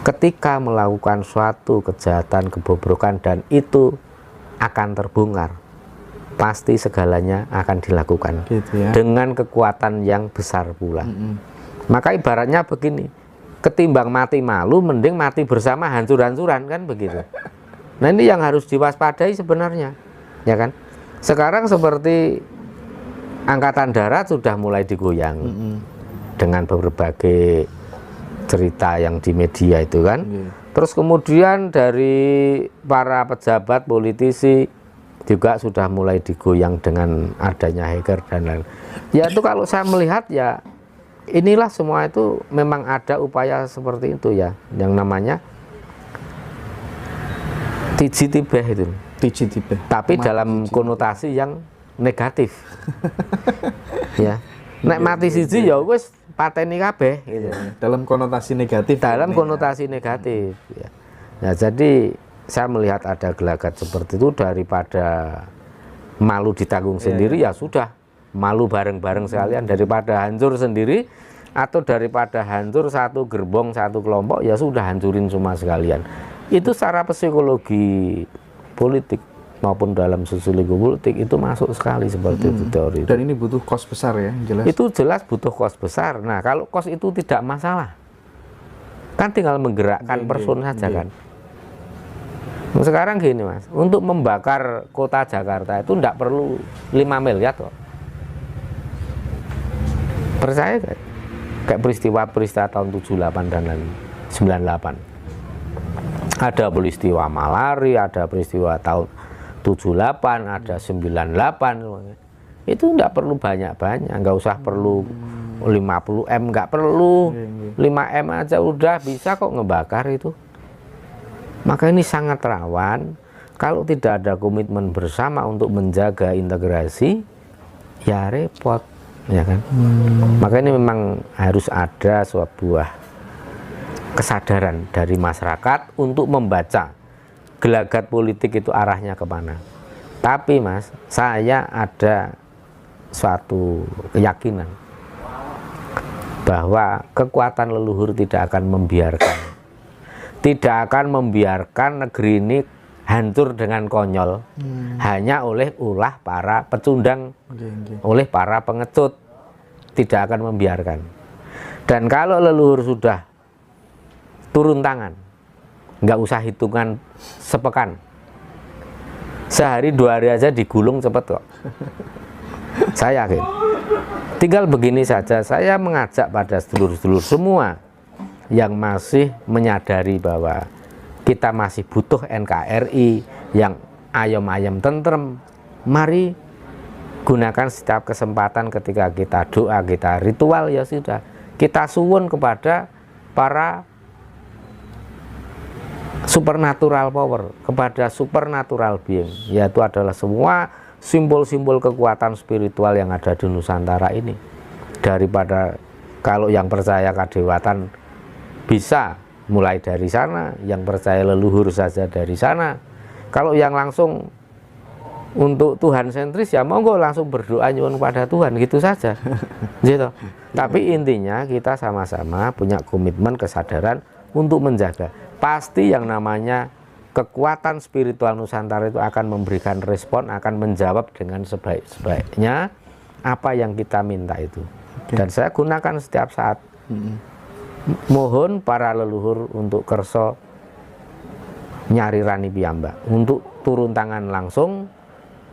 Ketika melakukan suatu kejahatan, kebobrokan, dan itu akan terbongkar, pasti segalanya akan dilakukan gitu ya, dengan kekuatan yang besar pula. Maka ibaratnya begini, ketimbang mati malu, mending mati bersama hancur-hancuran, kan begitu. Nah, ini yang harus diwaspadai sebenarnya, ya kan? Sekarang seperti Angkatan Darat sudah mulai digoyang dengan berbagai cerita yang di media itu kan. Terus kemudian dari para pejabat politisi juga sudah mulai digoyang dengan adanya hacker dan lain. Ya itu kalau saya melihat ya inilah semua itu memang ada upaya seperti itu ya, yang namanya tijitibeh itu. Tijitibeh. Tapi dalam konotasi yang negatif. Ya. Nek mati siji ya wis pateni kabeh gitu. Dalam konotasi negatif. Dalam konotasi negatif ya. Nah, jadi saya melihat ada gelagat seperti itu, daripada malu ditanggung sendiri ya sudah, malu bareng-bareng sekalian, daripada hancur sendiri atau daripada hancur satu gerbong, satu kelompok, ya sudah hancurin semua sekalian. Itu secara psikologi politik maupun dalam sosiologi politik itu masuk sekali seperti itu teori. Dan ini butuh kos besar ya, jelas. Itu jelas butuh kos besar. Nah, kalau kos itu tidak masalah, kan tinggal menggerakkan person saja kan. Sekarang gini Mas, untuk membakar kota Jakarta itu tidak perlu 5 miliar kok. Percaya gak? Kayak peristiwa-peristiwa tahun 78 dan lain 98. Ada peristiwa malari, ada peristiwa tahun 78, ada 98. Itu enggak perlu banyak-banyak, enggak usah perlu 50M, enggak perlu 5M aja udah bisa kok ngebakar itu. Maka ini sangat rawan kalau tidak ada komitmen bersama untuk menjaga integrasi, ya repot, ya kan? Maka ini memang harus ada sebuah kesadaran dari masyarakat untuk membaca gelagat politik itu arahnya kemana. Tapi Mas, saya ada suatu keyakinan bahwa kekuatan leluhur tidak akan membiarkan negeri ini hancur dengan konyol hanya oleh ulah para pecundang, oleh para pengecut. Tidak akan membiarkan. Dan kalau leluhur sudah turun tangan, nggak usah hitungan sepekan, sehari 2 hari aja digulung cepet kok. Saya yakin. Tinggal begini saja, saya mengajak pada sedulur-sedulur semua yang masih menyadari bahwa kita masih butuh NKRI yang ayem-ayem tentrem. Mari gunakan setiap kesempatan ketika kita doa, kita ritual, ya sudah, kita suwun kepada para supernatural power, kepada supernatural being, yaitu adalah semua simbol-simbol kekuatan spiritual yang ada di Nusantara ini. Daripada kalau yang percaya kadewatan bisa mulai dari sana, yang percaya leluhur saja dari sana. Kalau yang langsung untuk Tuhan sentris ya monggo langsung berdoa nyuwun kepada Tuhan, gitu saja. Gitu. Tapi intinya kita sama-sama punya komitmen, kesadaran untuk menjaga. Pasti yang namanya kekuatan spiritual Nusantara itu akan memberikan respon, akan menjawab dengan sebaik-sebaiknya apa yang kita minta itu. Dan saya gunakan setiap saat. Mohon para leluhur untuk kerso nyari rani piyambak, untuk turun tangan langsung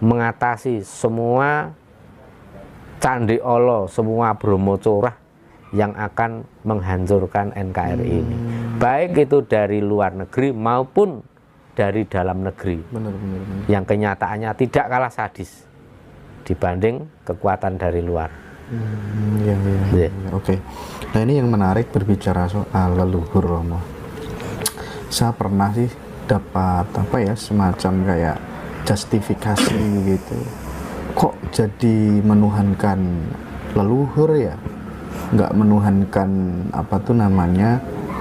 mengatasi semua candi olo, semua Bromo Corah yang akan menghancurkan NKRI ini, baik itu dari luar negeri maupun dari dalam negeri. Benar. Yang kenyataannya tidak kalah sadis dibanding kekuatan dari luar. Oke. Nah, ini yang menarik berbicara soal leluhur, Romo. Saya pernah sih dapat semacam kayak justifikasi gitu. Kok jadi menuhankan leluhur ya? Nggak menuhankan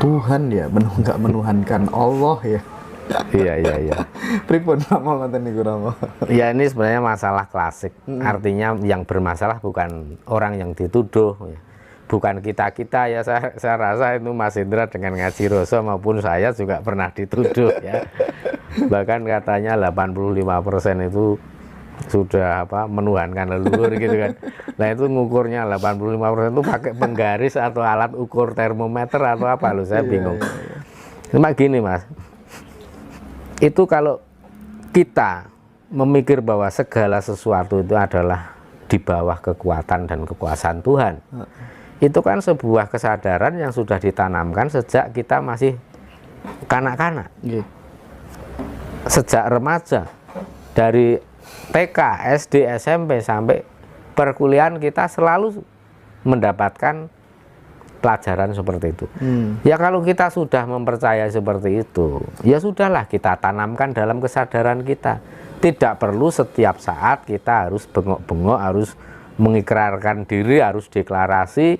Tuhan ya? Nggak menuhankan Allah ya? Iya. Pripun Romo ngoten niku Romo? Ya ini sebenarnya masalah klasik. Artinya yang bermasalah bukan orang yang dituduh, ya. Bukan kita ya. Saya rasa itu Mas Indra dengan ngaji Roso maupun saya juga pernah dituduh ya. Bahkan katanya 85% itu sudah menuhankan leluhur gitu kan. Nah itu ngukurnya 85% itu pakai penggaris atau alat ukur termometer atau apa loh, saya bingung. Cuma gini Mas, itu kalau kita memikir bahwa segala sesuatu itu adalah di bawah kekuatan dan kekuasaan Tuhan, itu kan sebuah kesadaran yang sudah ditanamkan sejak kita masih kanak-kanak, sejak remaja, dari TK, SD, SMP sampai perkuliahan kita selalu mendapatkan pelajaran seperti itu. Ya kalau kita sudah mempercayai seperti itu, ya sudahlah kita tanamkan dalam kesadaran kita. Tidak perlu setiap saat kita harus bengok-bengok, harus mengikrarkan diri, harus deklarasi,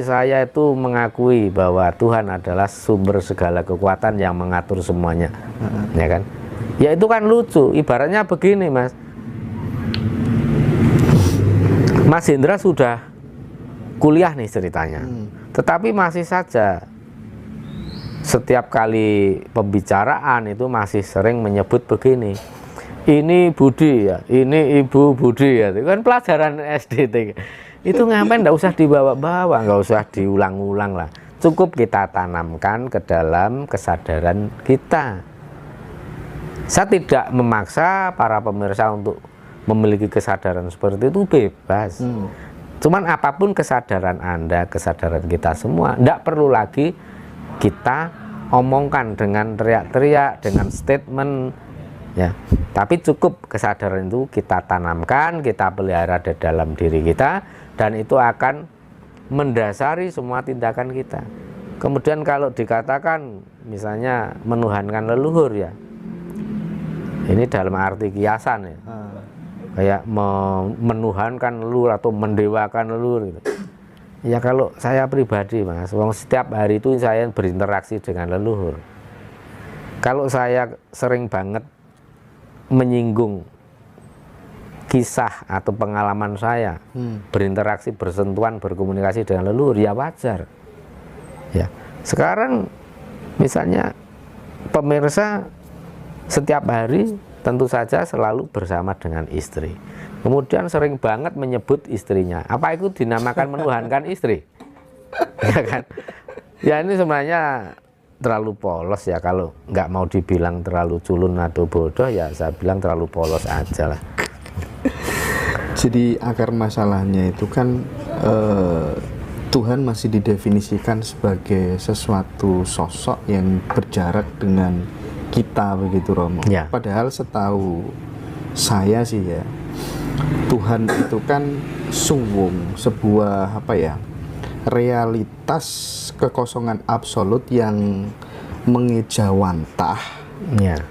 saya itu mengakui bahwa Tuhan adalah sumber segala kekuatan yang mengatur semuanya. Ya kan? Ya itu kan lucu, ibaratnya begini Mas. Mas Indra sudah kuliah nih ceritanya, tetapi masih saja setiap kali pembicaraan itu masih sering menyebut begini, ini Budi ya, ini Ibu Budi ya. Itu kan pelajaran SD itu ngapain, nggak usah dibawa-bawa, nggak usah diulang-ulang lah, cukup kita tanamkan ke dalam kesadaran kita. Saya tidak memaksa para pemirsa untuk memiliki kesadaran seperti itu, bebas. Cuman apapun kesadaran Anda, kesadaran kita semua, tidak perlu lagi kita omongkan dengan teriak-teriak, dengan statement, ya. Tapi cukup kesadaran itu kita tanamkan, kita pelihara di dalam diri kita, dan itu akan mendasari semua tindakan kita. Kemudian kalau dikatakan misalnya menuhankan leluhur ya, ini dalam arti kiasan ya. Kayak menuhankan leluhur atau mendewakan leluhur gitu. Ya kalau saya pribadi Mas, setiap hari itu saya berinteraksi dengan leluhur. Kalau saya sering banget menyinggung kisah atau pengalaman saya, berinteraksi, bersentuhan, berkomunikasi dengan leluhur, ya wajar. Ya. Sekarang misalnya pemirsa setiap hari tentu saja selalu bersama dengan istri. Kemudian sering banget menyebut istrinya. Apa itu dinamakan menuhankan istri? Ya kan? Ya ini sebenarnya terlalu polos ya. Kalau nggak mau dibilang terlalu culun atau bodoh, ya saya bilang terlalu polos aja lah. Jadi akar masalahnya itu kan Tuhan masih didefinisikan sebagai sesuatu sosok yang berjarak dengan kita, begitu Romo. Ya. Padahal setahu saya sih ya, Tuhan itu kan sebuah realitas kekosongan absolut yang mengejawantah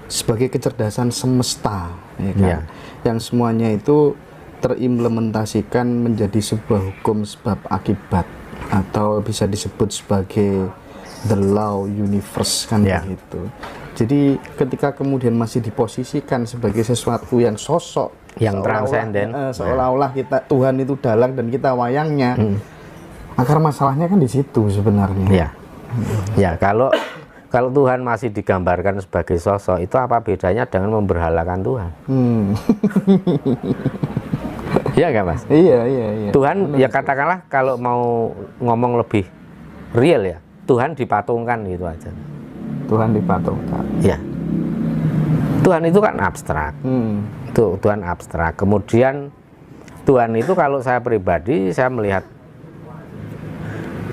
sebagai kecerdasan semesta, ya kan? Yang semuanya itu terimplementasikan menjadi sebuah hukum sebab akibat, atau bisa disebut sebagai the law universe kan begitu. Jadi ketika kemudian masih diposisikan sebagai sesuatu yang sosok yang transenden, seolah-olah kita Tuhan itu dalang dan kita wayangnya, akar masalahnya kan di situ sebenarnya. Ya kalau Tuhan masih digambarkan sebagai sosok, itu apa bedanya dengan memberhalakan Tuhan? Iya nggak Mas? Iya. Tuhan ya katakanlah kalau mau ngomong lebih real ya, Tuhan dipatungkan gitu aja. Tuhan dipatungkan. Ya. Tuhan itu kan abstrak. Tuhan abstrak. Kemudian Tuhan itu kalau saya pribadi, saya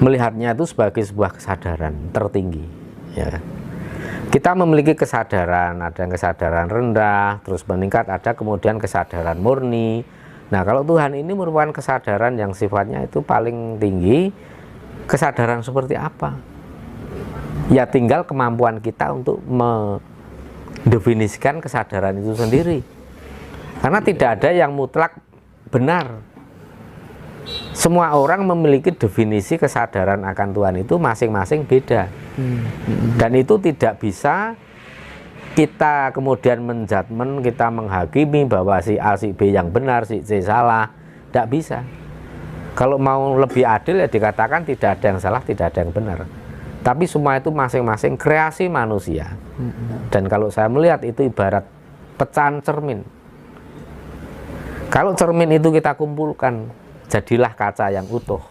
melihatnya itu sebagai sebuah kesadaran tertinggi. Ya. Kita memiliki kesadaran, ada yang kesadaran rendah, terus meningkat, ada kemudian kesadaran murni. Nah, kalau Tuhan ini merupakan kesadaran yang sifatnya itu paling tinggi. Kesadaran seperti apa? Ya tinggal kemampuan kita untuk mendefinisikan kesadaran itu sendiri. Karena tidak ada yang mutlak benar. Semua orang memiliki definisi kesadaran akan Tuhan itu masing-masing beda. Dan itu tidak bisa kita kemudian menjudgment, kita menghakimi bahwa si A, si B yang benar, si C salah, tidak bisa. Kalau mau lebih adil ya dikatakan tidak ada yang salah, tidak ada yang benar. Tapi semua itu masing-masing kreasi manusia. Dan kalau saya melihat itu ibarat pecahan cermin. Kalau cermin itu kita kumpulkan, jadilah kaca yang utuh.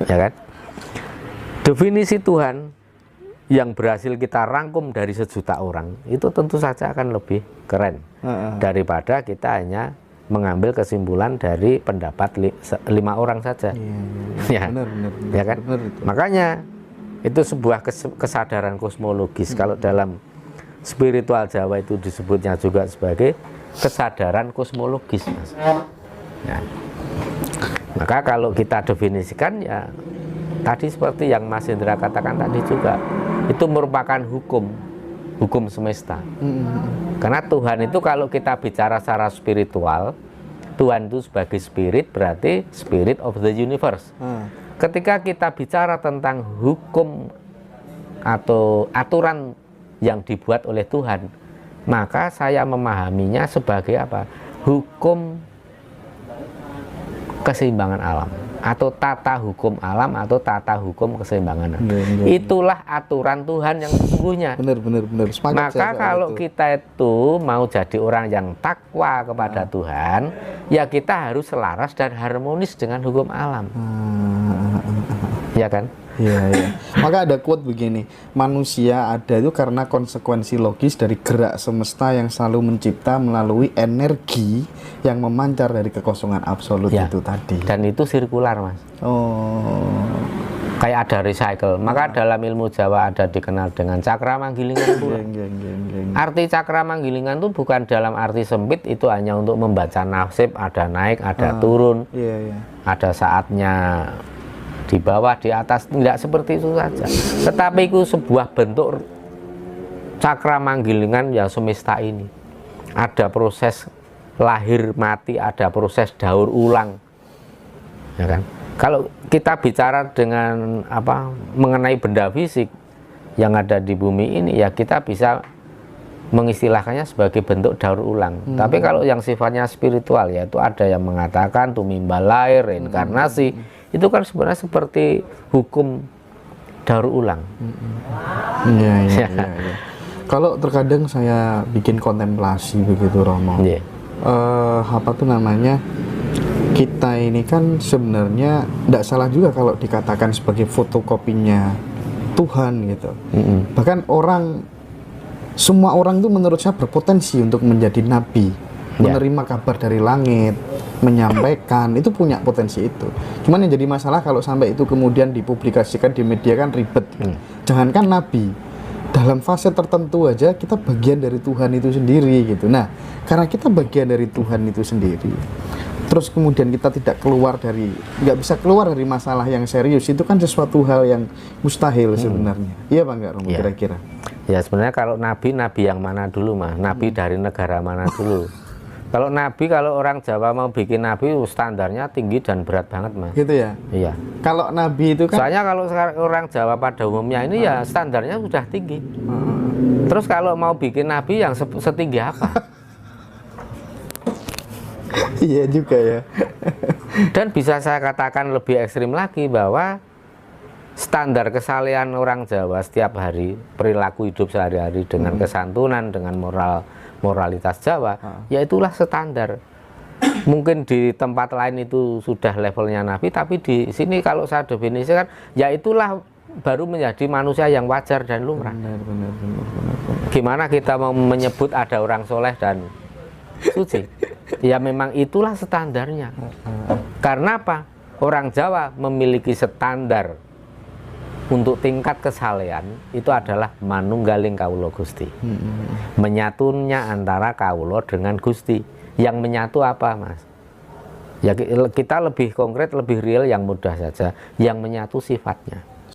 Ya kan? Definisi Tuhan yang berhasil kita rangkum dari 1 juta orang itu tentu saja akan lebih keren daripada kita hanya mengambil kesimpulan dari pendapat 5 orang saja. Ya, benar, ya kan? Benar itu. Makanya itu sebuah kesadaran kosmologis. Kalau dalam spiritual Jawa itu disebutnya juga sebagai kesadaran kosmologis, Mas. Ya. Maka kalau kita definisikan ya tadi seperti yang Mas Indra katakan tadi juga, itu merupakan hukum semesta. Karena Tuhan itu kalau kita bicara secara spiritual, Tuhan itu sebagai spirit berarti spirit of the universe. Ketika kita bicara tentang hukum atau aturan yang dibuat oleh Tuhan, maka saya memahaminya sebagai apa? Hukum keseimbangan alam, atau tata hukum alam, atau tata hukum keseimbangan alam. Itulah aturan Tuhan yang sesungguhnya. Benar. Maka kalau kita itu mau jadi orang yang takwa kepada Tuhan, ya kita harus selaras dan harmonis dengan hukum alam. Ya kan? Iya. Maka ada quote begini, manusia ada itu karena konsekuensi logis dari gerak semesta yang selalu mencipta melalui energi yang memancar dari kekosongan absolut itu tadi. Dan itu sirkular, Mas. Kayak ada recycle. Maka dalam ilmu Jawa ada dikenal dengan cakra manggilingan pula. Arti cakra manggilingan itu bukan dalam arti sempit, itu hanya untuk membaca nasib, ada naik, ada turun. Ada saatnya di bawah, di atas, tidak seperti itu saja. Tetapi itu sebuah bentuk cakra manggilingan ya semesta ini. Ada proses lahir mati, ada proses daur ulang. Ya kan? Kalau kita bicara dengan mengenai benda fisik yang ada di bumi ini, ya kita bisa mengistilahkannya sebagai bentuk daur ulang. Tapi kalau yang sifatnya spiritual, yaitu ada yang mengatakan tumimbal lahir, reinkarnasi, itu kan sebenarnya seperti hukum daur ulang. Iya. Kalau terkadang saya bikin kontemplasi begitu, Romo. Kita ini kan sebenarnya tidak salah juga kalau dikatakan sebagai fotokopinya Tuhan gitu. Bahkan semua orang itu menurut saya berpotensi untuk menjadi nabi, menerima kabar dari langit, menyampaikan, itu punya potensi itu. Cuman yang jadi masalah kalau sampai itu kemudian dipublikasikan di media kan ribet. Jangankan nabi, dalam fase tertentu aja kita bagian dari Tuhan itu sendiri gitu. Nah, karena kita bagian dari Tuhan itu sendiri, terus kemudian kita nggak bisa keluar dari masalah yang serius, itu kan sesuatu hal yang mustahil sebenarnya. Iya Pak nggak, Romo, kira-kira? Ya sebenarnya kalau nabi yang mana dulu, Mas? Nabi dari negara mana dulu? Kalau nabi, kalau orang Jawa mau bikin nabi, standarnya tinggi dan berat banget, Mas. Gitu ya? Iya. Kalau nabi itu kan, soalnya kalau orang Jawa pada umumnya ini ya standarnya sudah tinggi. Terus kalau mau bikin nabi yang setinggi apa? Iya juga ya. Dan bisa saya katakan lebih ekstrim lagi bahwa standar kesalehan orang Jawa setiap hari, perilaku hidup sehari-hari dengan kesantunan, dengan moralitas Jawa, ya itulah standar. Mungkin di tempat lain itu sudah levelnya nabi, tapi di sini kalau saya definisikan, ya itulah baru menjadi manusia yang wajar dan lumrah. Benar. Gimana kita mau menyebut ada orang soleh dan suci? Ya memang itulah standarnya. Karena apa? Orang Jawa memiliki standar untuk tingkat kesalehan itu adalah manunggaling kawula Gusti. Menyatunya antara kawula dengan Gusti. Yang menyatu apa, Mas? Ya kita lebih konkret, lebih real, yang mudah saja. Yang menyatu sifatnya.